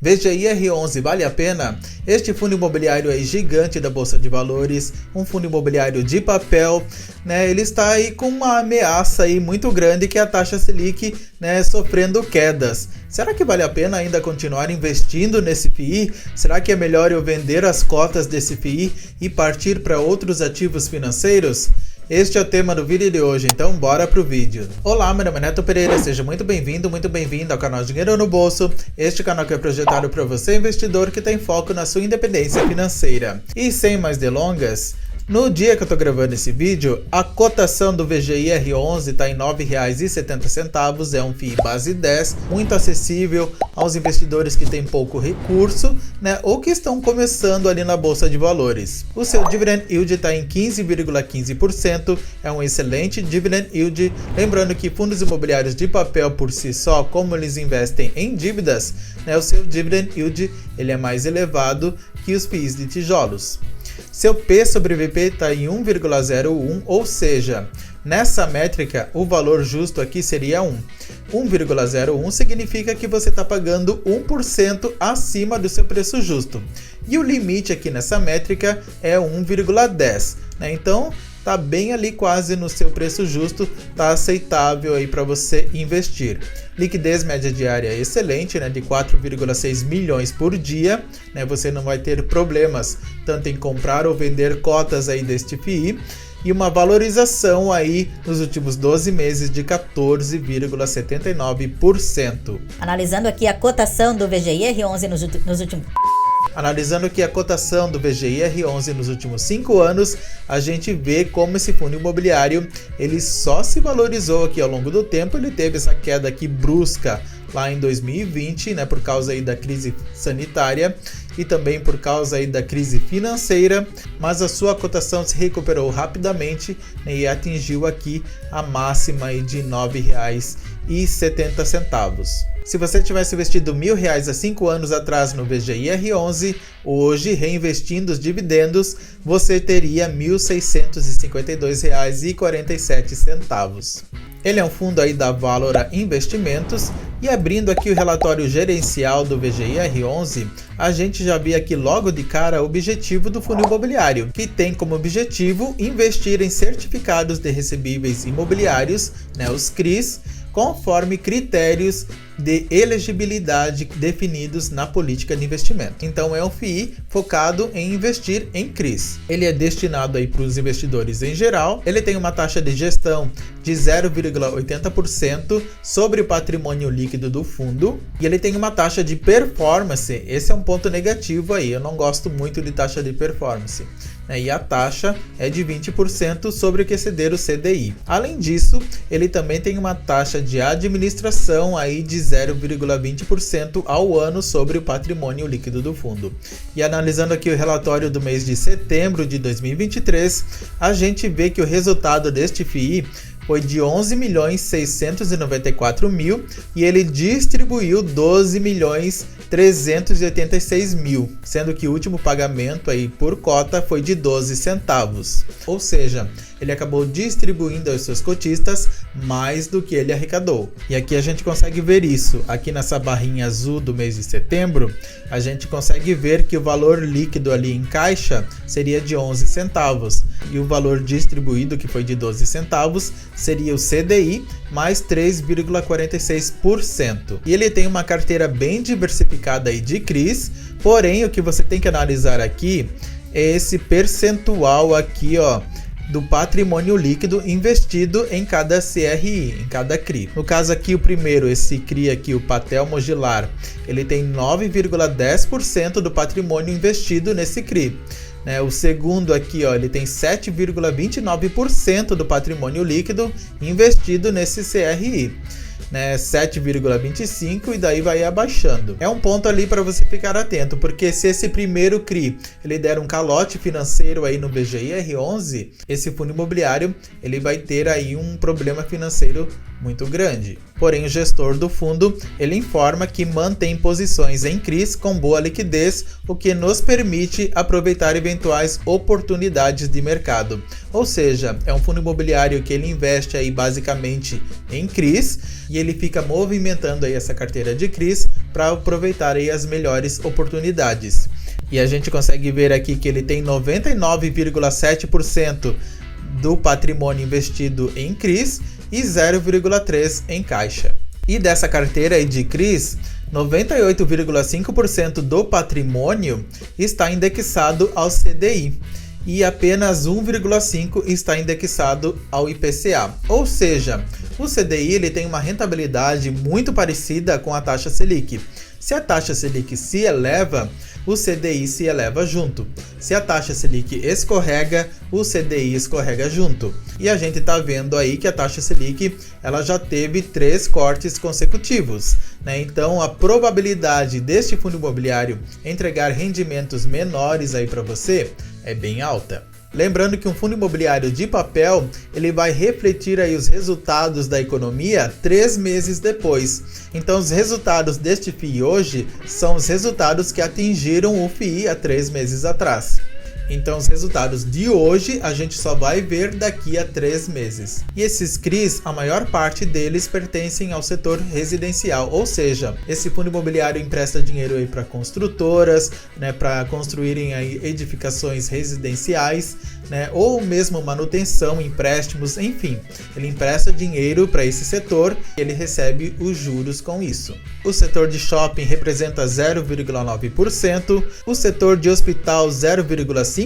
VGIR11 vale a pena? Este fundo imobiliário aí gigante da Bolsa de Valores, um fundo imobiliário de papel, né, ele está aí com uma ameaça aí muito grande que é a taxa Selic, né, sofrendo quedas. Será que vale a pena ainda continuar investindo nesse FII? Será que é melhor eu vender as cotas desse FII e partir para outros ativos financeiros? Este é o tema do vídeo de hoje, então bora pro vídeo. Olá, meu nome é Neto Pereira, seja muito bem-vindo ao canal Dinheiro no Bolso. Este canal que é projetado para você, investidor que tem foco na sua independência financeira. E sem mais delongas, no dia que eu tô gravando esse vídeo, a cotação do VGIR11 está em R$ 9,70, é um FII base 10, muito acessível aos investidores que têm pouco recurso, né, ou que estão começando ali na Bolsa de Valores. O seu dividend yield está em 15,15%, é um excelente dividend yield, lembrando que fundos imobiliários de papel por si só, como eles investem em dívidas, né, o seu dividend yield ele é mais elevado que os FIIs de tijolos. Seu P sobre VP está em 1,01, ou seja, nessa métrica o valor justo aqui seria 1. 1,01 significa que você está pagando 1% acima do seu preço justo. E o limite aqui nessa métrica é 1,10, né? Então tá bem ali quase no seu preço justo, tá aceitável aí para você investir. Liquidez média diária excelente, né, de 4,6 milhões por dia, né, você não vai ter problemas tanto em comprar ou vender cotas aí deste FII, e uma valorização aí nos últimos 12 meses de 14,79%. Analisando aqui a cotação do VGIR11 nos últimos... Analisando aqui a cotação do VGIR11 nos últimos 5 anos, a gente vê como esse fundo imobiliário ele só se valorizou aqui ao longo do tempo. Ele teve essa queda aqui brusca lá em 2020, né, por causa aí da crise sanitária e também por causa aí da crise financeira, mas a sua cotação se recuperou rapidamente, né, e atingiu aqui a máxima aí de R$ 9,70. Se você tivesse investido R$ 1.000 há 5 anos atrás no VGIR11, hoje, reinvestindo os dividendos, você teria R$ 1.652,47. Ele é um fundo aí da Valora Investimentos, e abrindo aqui o relatório gerencial do VGIR11, a gente já vê aqui logo de cara o objetivo do fundo imobiliário, que tem como objetivo investir em certificados de recebíveis imobiliários, né, os CRIs, conforme critérios de elegibilidade definidos na política de investimento. Então é um FII focado em investir em CRIs. Ele é destinado aí para os investidores em geral. Ele tem uma taxa de gestão de 0,80% sobre o patrimônio líquido do fundo, e ele tem uma taxa de performance. Esse é um ponto negativo aí, eu não gosto muito de taxa de performance. E a taxa é de 20% sobre o que exceder o CDI. Além disso, ele também tem uma taxa de administração aí de 0,20% ao ano sobre o patrimônio líquido do fundo. E analisando aqui o relatório do mês de setembro de 2023, a gente vê que o resultado deste FII foi de 11.694.000 e ele distribuiu 12.386.000, sendo que o último pagamento aí por cota foi de 12 centavos. Ou seja, ele acabou distribuindo aos seus cotistas mais do que ele arrecadou. E aqui a gente consegue ver isso. Aqui nessa barrinha azul do mês de setembro, a gente consegue ver que o valor líquido ali em caixa seria de 11 centavos. E o valor distribuído, que foi de 12 centavos, seria o CDI mais 3,46%. E ele tem uma carteira bem diversificada aí de CRIs, porém o que você tem que analisar aqui é esse percentual aqui, ó, do patrimônio líquido investido em cada CRI, em cada CRI. No caso aqui, o primeiro, esse CRI aqui, o Patel Mogilar, ele tem 9,10% do patrimônio investido nesse CRI. O segundo aqui, ó, ele tem 7,29% do patrimônio líquido investido nesse CRI. 7,25 e daí vai abaixando. É um ponto ali para você ficar atento, porque se esse primeiro CRI ele der um calote financeiro aí no VGIR11, esse fundo imobiliário ele vai ter aí um problema financeiro muito grande. Porém, o gestor do fundo, ele informa que mantém posições em CRIs com boa liquidez, o que nos permite aproveitar eventuais oportunidades de mercado. Ou seja, é um fundo imobiliário que ele investe aí basicamente em CRIs e ele fica movimentando aí essa carteira de CRIs para aproveitar aí as melhores oportunidades. E a gente consegue ver aqui que ele tem 99,7% do patrimônio investido em CRIs e 0,3% em caixa. E dessa carteira aí de CRIs, 98,5% do patrimônio está indexado ao CDI e apenas 1,5% está indexado ao IPCA. Ou seja, o CDI ele tem uma rentabilidade muito parecida com a taxa Selic. Se a taxa Selic se eleva, o CDI se eleva junto. Se a taxa Selic escorrega, o CDI escorrega junto. E a gente está vendo aí que a taxa Selic ela já teve 3 cortes consecutivos, né? Então a probabilidade deste fundo imobiliário entregar rendimentos menores aí para você é bem alta. Lembrando que um fundo imobiliário de papel, ele vai refletir aí os resultados da economia 3 meses depois. Então os resultados deste FII hoje são os resultados que atingiram o FII há 3 meses atrás. Então os resultados de hoje a gente só vai ver daqui a 3 meses. E esses CRIs, a maior parte deles pertencem ao setor residencial, ou seja, esse fundo imobiliário empresta dinheiro aí para construtoras, né, para construírem aí edificações residenciais, né, ou mesmo manutenção, empréstimos, enfim, ele empresta dinheiro para esse setor e ele recebe os juros com isso. O setor de shopping representa 0,9%, o setor de hospital 0,5%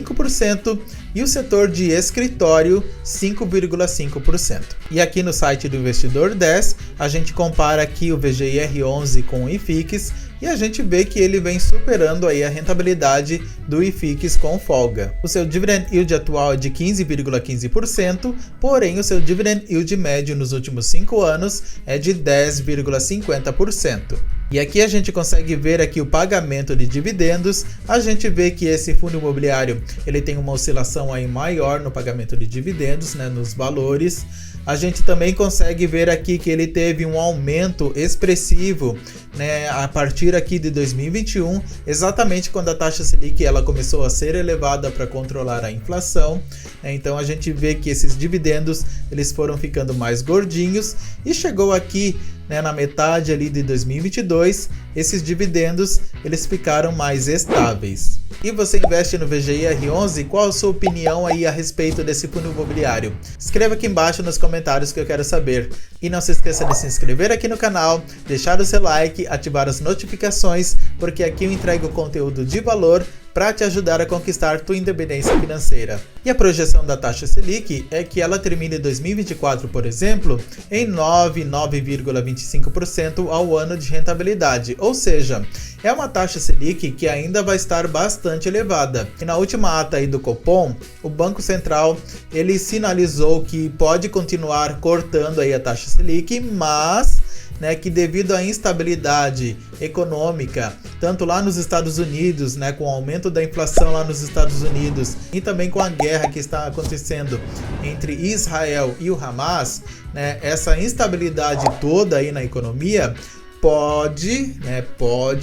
e o setor de escritório 5,5%. E aqui no site do Investidor 10, a gente compara aqui o VGIR11 com o IFIX e a gente vê que ele vem superando aí a rentabilidade do IFIX com folga. O seu dividend yield atual é de 15,15%, porém o seu dividend yield médio nos últimos 5 anos é de 10,50%. E aqui a gente consegue ver aqui o pagamento de dividendos. A gente vê que esse fundo imobiliário ele tem uma oscilação aí maior no pagamento de dividendos, né, nos valores. A gente também consegue ver aqui que ele teve um aumento expressivo, né, a partir aqui de 2021, exatamente quando a taxa Selic ela começou a ser elevada para controlar a inflação. Então a gente vê que esses dividendos eles foram ficando mais gordinhos e chegou aqui, né, na metade ali de 2022, esses dividendos eles ficaram mais estáveis. E você investe no VGIR11? Qual a sua opinião aí a respeito desse fundo imobiliário? Escreva aqui embaixo nos comentários que eu quero saber. E não se esqueça de se inscrever aqui no canal, deixar o seu like, ativar as notificações, porque aqui eu entrego conteúdo de valor para te ajudar a conquistar tua independência financeira. E a projeção da taxa Selic é que ela termine 2024, por exemplo, em 9,25% ao ano de rentabilidade, ou seja, é uma taxa Selic que ainda vai estar bastante elevada. E na última ata aí do Copom, o Banco Central ele sinalizou que pode continuar cortando aí a taxa Selic, mas né, que devido à instabilidade econômica, tanto lá nos Estados Unidos, né, com o aumento da inflação lá nos Estados Unidos e também com a guerra que está acontecendo entre Israel e o Hamas, né, essa instabilidade toda aí na economia pode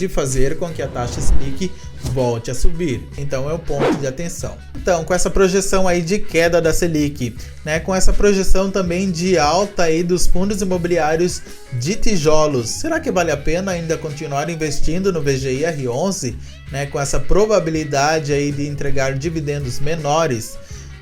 fazer com que a taxa Selic volte a subir. Então é um ponto de atenção. Então, com essa projeção aí de queda da Selic, né, com essa projeção também de alta aí dos fundos imobiliários de tijolos, será que vale a pena ainda continuar investindo no VGIR11, né, com essa probabilidade aí de entregar dividendos menores?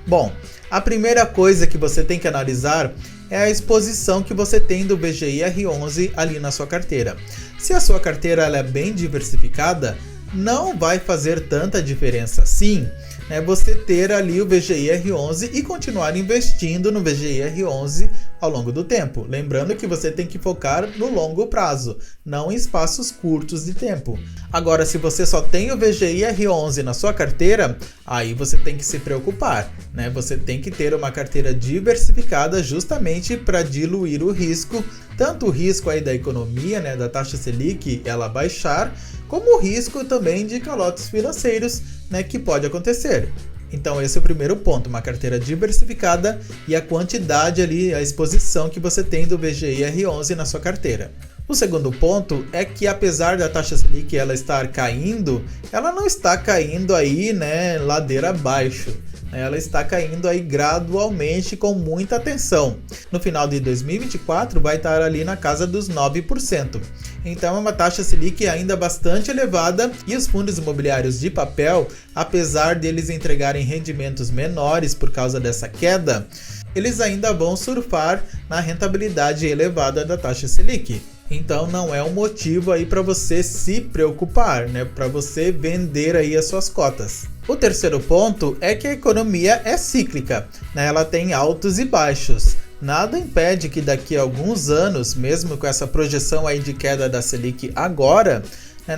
Bom, a primeira coisa que você tem que analisar é a exposição que você tem do VGIR11 ali na sua carteira. Se a sua carteira ela é bem diversificada, não vai fazer tanta diferença assim, né, você ter ali o VGIR11 e continuar investindo no VGIR11 ao longo do tempo. Lembrando que você tem que focar no longo prazo, não em espaços curtos de tempo. Agora, se você só tem o VGIR11 na sua carteira, aí você tem que se preocupar, né? Você tem que ter uma carteira diversificada justamente para diluir o risco, tanto o risco aí da economia, né, da taxa Selic ela baixar, como o risco também de calotes financeiros, né, que pode acontecer. Então esse é o primeiro ponto, uma carteira diversificada e a quantidade ali, a exposição que você tem do VGI R11 na sua carteira. O segundo ponto é que apesar da taxa Selic ela estar caindo, ela não está caindo aí, né, ladeira abaixo. Ela está caindo aí gradualmente com muita atenção. No final de 2024 vai estar ali na casa dos 9%. Então é uma taxa Selic ainda bastante elevada e os fundos imobiliários de papel, apesar deles entregarem rendimentos menores por causa dessa queda, eles ainda vão surfar na rentabilidade elevada da taxa Selic. Então não é um motivo aí para você se preocupar, né? Para você vender aí as suas cotas. O terceiro ponto é que a economia é cíclica, né? Ela tem altos e baixos. Nada impede que daqui a alguns anos, mesmo com essa projeção aí de queda da Selic agora,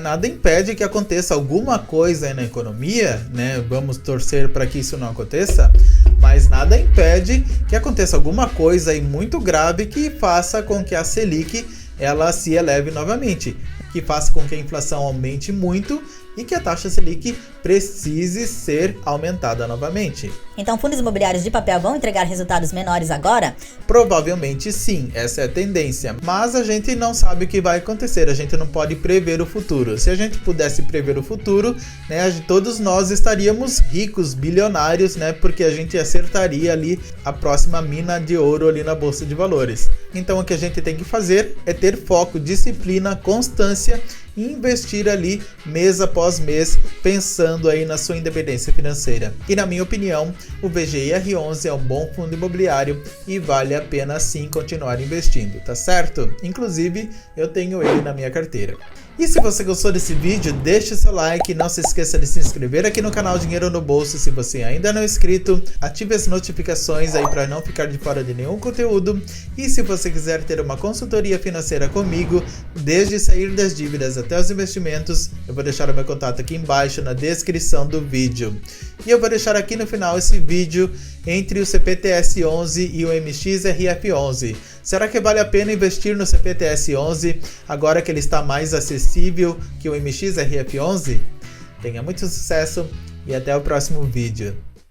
nada impede que aconteça alguma coisa aí na economia, né? Vamos torcer para que isso não aconteça, mas nada impede que aconteça alguma coisa aí muito grave que faça com que a Selic ela se eleve novamente, que faça com que a inflação aumente muito e que a taxa Selic precise ser aumentada novamente. Então, fundos imobiliários de papel vão entregar resultados menores agora? Provavelmente sim, essa é a tendência, mas a gente não sabe o que vai acontecer, a gente não pode prever o futuro. Se a gente pudesse prever o futuro, né, todos nós estaríamos ricos, bilionários, né, porque a gente acertaria ali a próxima mina de ouro ali na Bolsa de Valores. Então o que a gente tem que fazer é ter foco, disciplina, constância e investir ali mês após mês, pensando aí na sua independência financeira. E na minha opinião, o VGI R11 é um bom fundo imobiliário e vale a pena sim continuar investindo, tá certo? Inclusive, eu tenho ele na minha carteira. E se você gostou desse vídeo, deixe seu like, não se esqueça de se inscrever aqui no canal Dinheiro no Bolso se você ainda não é inscrito, ative as notificações aí para não ficar de fora de nenhum conteúdo, e se você quiser ter uma consultoria financeira comigo, desde sair das dívidas até os investimentos, eu vou deixar o meu contato aqui embaixo na descrição do vídeo. E eu vou deixar aqui no final esse vídeo entre o CPTS11 e o MXRF11. Será que vale a pena investir no CPTS11 agora que ele está mais acessível que o MXRF11? Tenha muito sucesso e até o próximo vídeo.